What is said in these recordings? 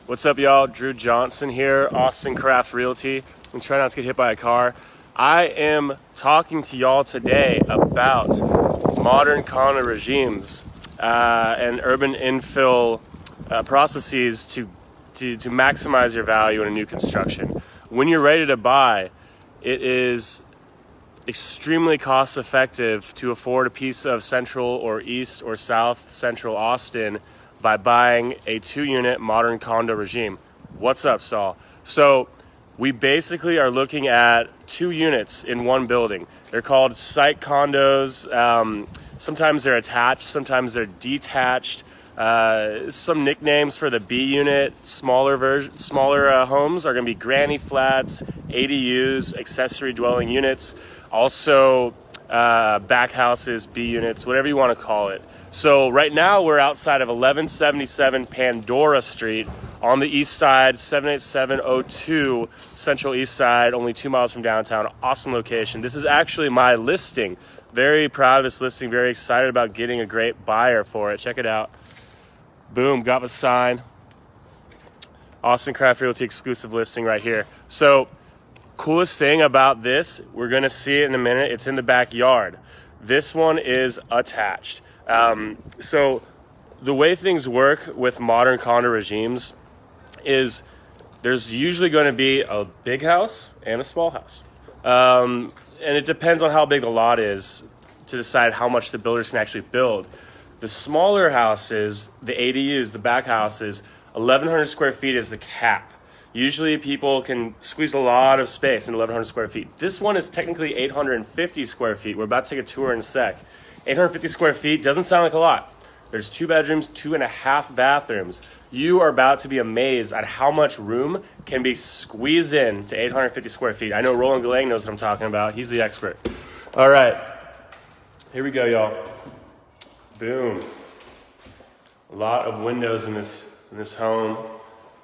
What's up, y'all? Drew Johnson here, Austin Craft Realty. I'm trying not to get hit by a car. I am talking to y'all today about modern condo regimes and urban infill processes to maximize your value in a new construction. When you're ready to buy, it is extremely cost effective to afford a piece of central or east or south central Austin by buying a 2-unit modern condo regime. What's up, Saul? So we basically are looking at 2 units in one building. They're called site condos. Sometimes they're attached, sometimes they're detached. Some nicknames for the B unit, smaller homes are going to be granny flats, ADUs, accessory dwelling units, also back houses, B units, whatever you want to call it. So right now we're outside of 1177 Pandora Street on the east side, 78702 Central East Side, only 2 miles from downtown. Awesome location. This is actually my listing. Very proud of this listing, very excited about getting a great buyer for it. Check it out. Boom, got the sign. Austin Craft Realty exclusive listing right here. So coolest thing about this, we're gonna see it in a minute, it's in the backyard. This one is attached. So the way things work with modern condo regimes is there's usually going to be a big house and a small house. And it depends on how big the lot is to decide how much the builders can actually build. The smaller houses, the ADUs, the back houses, 1,100 square feet is the cap. Usually people can squeeze a lot of space in 1,100 square feet. This one is technically 850 square feet. We're about to take a tour in a sec. 850 square feet doesn't sound like a lot. There's 2 bedrooms, 2.5 bathrooms. You are about to be amazed at how much room can be squeezed in to 850 square feet. I know Roland Galang knows what I'm talking about. He's the expert. All right, here we go, y'all. Boom. A lot of windows in this home.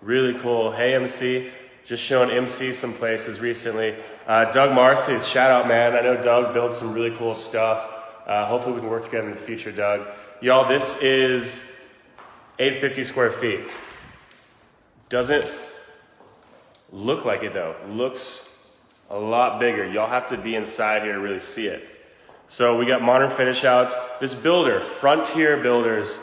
Really cool. Hey, MC. Just showing MC some places recently. Doug Marcy, shout out, man. I know Doug builds some really cool stuff. Hopefully we can work together in the future, Doug. Y'all, this is 850 square feet. Doesn't look like it though. Looks a lot bigger. Y'all have to be inside here to really see it. So we got modern finish outs. This builder, Frontier Builders,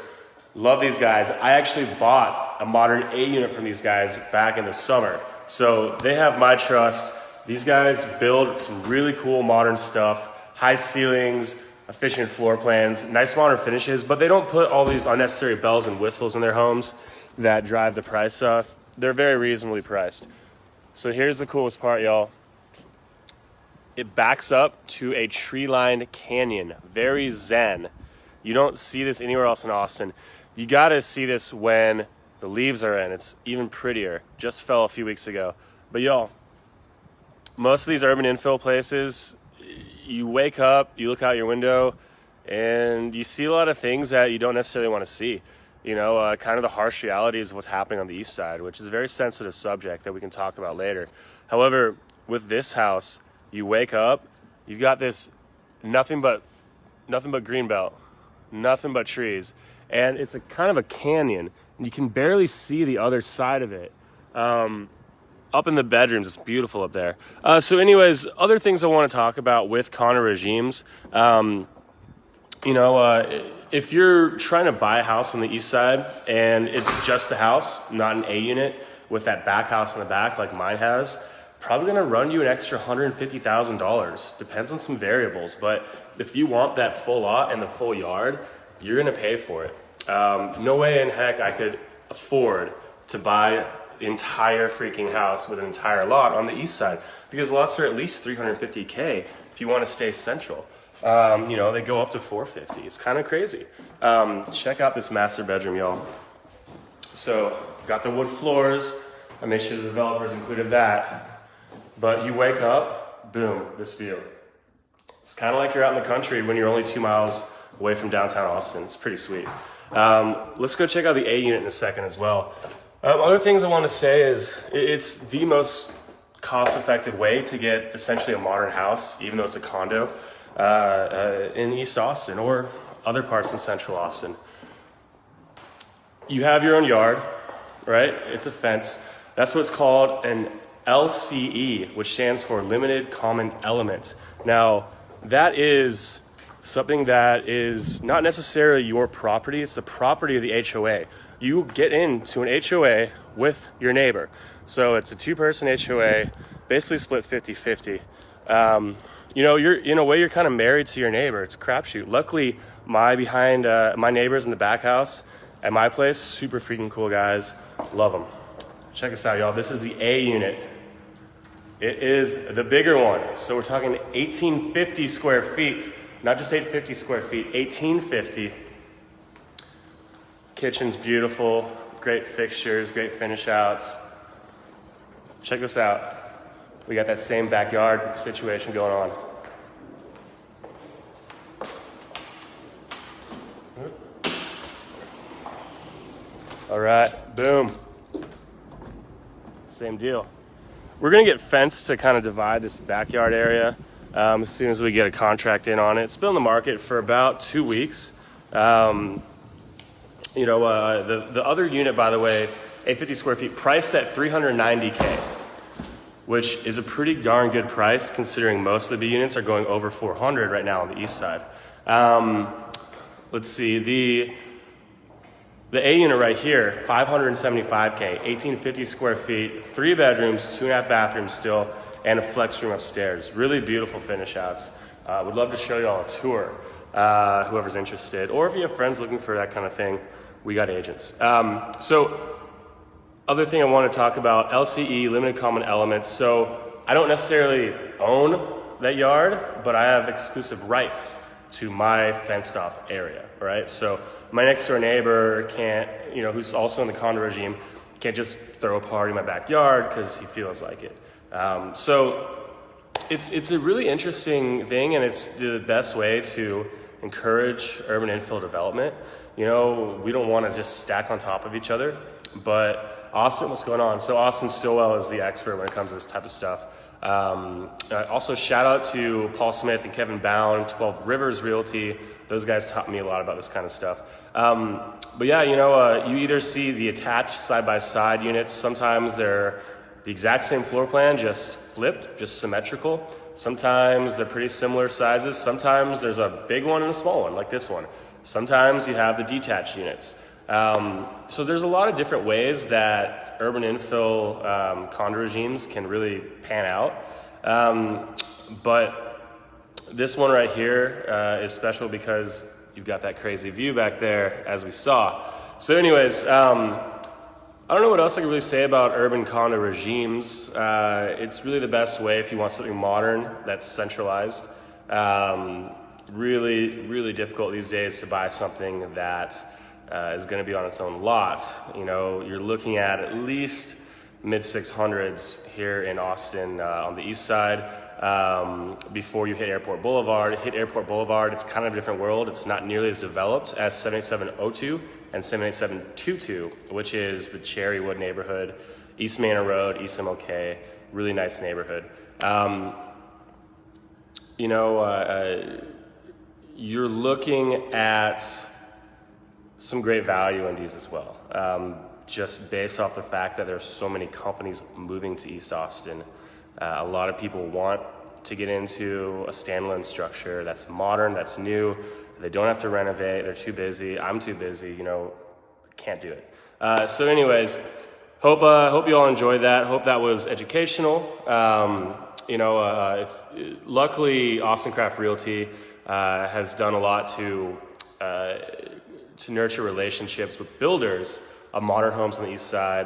love these guys. I actually bought a modern A unit from these guys back in the summer. So they have my trust. These guys build some really cool modern stuff, high ceilings, efficient floor plans, nice modern finishes, but they don't put all these unnecessary bells and whistles in their homes that drive the price up. They're very reasonably priced. So here's the coolest part, y'all. It backs up to a tree-lined canyon, very zen. You don't see this anywhere else in Austin. You gotta see this when the leaves are in. It's even prettier. Just fell a few weeks ago. But y'all, most of these urban infill places, you wake up, you look out your window, and you see a lot of things that you don't necessarily want to see. You know, kind of the harsh realities of what's happening on the east side, which is a very sensitive subject that we can talk about later. However, with this house, you wake up, you've got this nothing but green belt, nothing but trees, and it's a kind of a canyon, and you can barely see the other side of it. Up in the bedrooms, it's beautiful up there. So anyways, other things I want to talk about with condo regimes. If you're trying to buy a house on the east side and it's just the house, not an A unit with that back house in the back like mine has, probably gonna run you an extra $150,000. Depends on some variables, but if you want that full lot and the full yard, you're gonna pay for it. No way in heck I could afford to buy entire freaking house with an entire lot on the east side, because lots are at least 350K if you want to stay central. They go up to 450. It's kind of crazy. Check out this master bedroom, y'all. So got the wood floors. I made sure the developers included that. But you wake up, boom, this view. It's kind of like you're out in the country when you're only 2 miles away from downtown Austin. It's pretty sweet. Let's go check out the A unit in a second as well. Other things I want to say is it's the most cost-effective way to get essentially a modern house, even though it's a condo, in East Austin or other parts in Central Austin. You have your own yard. right? It's a fence. That's what's called an LCE, which stands for limited common element. Now, that is something that is not necessarily your property, it's the property of the HOA. You get into an HOA with your neighbor. So it's a two-person HOA, basically split 50-50. You know, you're in a way you're kind of married to your neighbor. It's a crapshoot. Luckily, my neighbors in the back house at my place, super freaking cool guys. Love them. Check this out, y'all. This is the A unit. It is the bigger one. So we're talking 1850 square feet, not just 850 square feet, 1850. Kitchen's beautiful, great fixtures, great finish outs. Check this out. We got that same backyard situation going on. All right, boom. Same deal. We're gonna get fenced to kind of divide this backyard area as soon as we get a contract in on it. It's been on the market for about 2 weeks. The other unit, by the way, 850 square feet, priced at $390K, which is a pretty darn good price considering most of the B units are going over 400 right now on the east side. Let's see, the A unit right here, $575K, 1850 square feet, 3 bedrooms, 2.5 bathrooms still, and a flex room upstairs. Really beautiful finish outs. Would love to show you all a tour, whoever's interested. Or if you have friends looking for that kind of thing, we got agents. So other thing I want to talk about, LCE, limited common elements. So I don't necessarily own that yard, but I have exclusive rights to my fenced off area, right? So my next door neighbor can't, who's also in the condo regime, can't just throw a party in my backyard because he feels like it. So it's a really interesting thing, and it's the best way to encourage urban infill development. We don't want to just stack on top of each other, but Austin, what's going on? So Austin Stillwell is the expert when it comes to this type of stuff. Also shout out to Paul Smith and Kevin Bound, 12 Rivers Realty. Those guys taught me a lot about this kind of stuff. But yeah, you either see the attached side-by-side units. Sometimes they're the exact same floor plan, just flipped, just symmetrical. Sometimes they're pretty similar sizes. Sometimes there's a big one and a small one, like this one. Sometimes you have the detached units. So there's a lot of different ways that urban infill condo regimes can really pan out. But this one right here is special because you've got that crazy view back there, as we saw. So anyways, I don't know what else I can really say about urban condo regimes. It's really the best way if you want something modern that's centralized. Really difficult these days to buy something that is going to be on its own lot. You're looking at least mid 600s here in Austin on the east side. Before you hit Airport Boulevard. It's kind of a different world. It's not nearly as developed as 7702 and 7722, which is the Cherrywood neighborhood, East Manor Road, East MLK, really nice neighborhood. You're looking at some great value in these as well. Just based off the fact that there's so many companies moving to East Austin. A lot of people want to get into a standalone structure that's modern, that's new. They don't have to renovate. They're too busy. I'm too busy. Can't do it. So, anyways, hope you all enjoyed that. Hope that was educational. Luckily, Austin Craft Realty has done a lot to nurture relationships with builders of modern homes on the east side.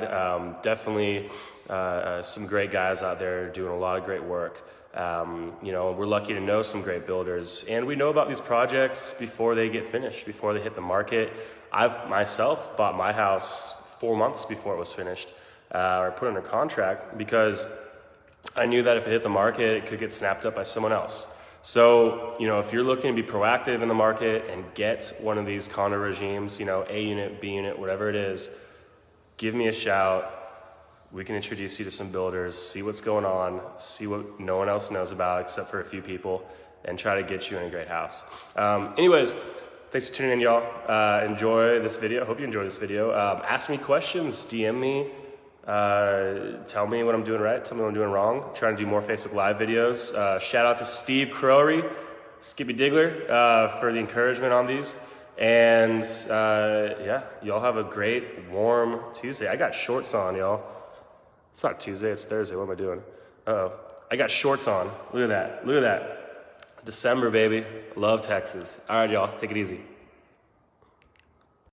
Definitely some great guys out there doing a lot of great work. We're lucky to know some great builders, and we know about these projects before they get finished, before they hit the market. I've myself bought my house 4 months before it was finished, or put under contract, because I knew that if it hit the market, it could get snapped up by someone else. So, if you're looking to be proactive in the market and get one of these condo regimes, A unit, B unit, whatever it is, give me a shout. We can introduce you to some builders, see what's going on, see what no one else knows about except for a few people, and try to get you in a great house. Anyways, thanks for tuning in, y'all. Enjoy this video. I hope you enjoy this video. Ask me questions, DM me. Tell me what I'm doing right, tell me what I'm doing wrong. I'm trying to do more Facebook Live videos. Shout out to Steve Crowery, Skippy Diggler, for the encouragement on these. And yeah, y'all have a great, warm Tuesday. I got shorts on, y'all. It's not Tuesday, it's Thursday. What am I doing? Uh-oh. I got shorts on. Look at that. Look at that. December, baby. Love Texas. All right, y'all. Take it easy.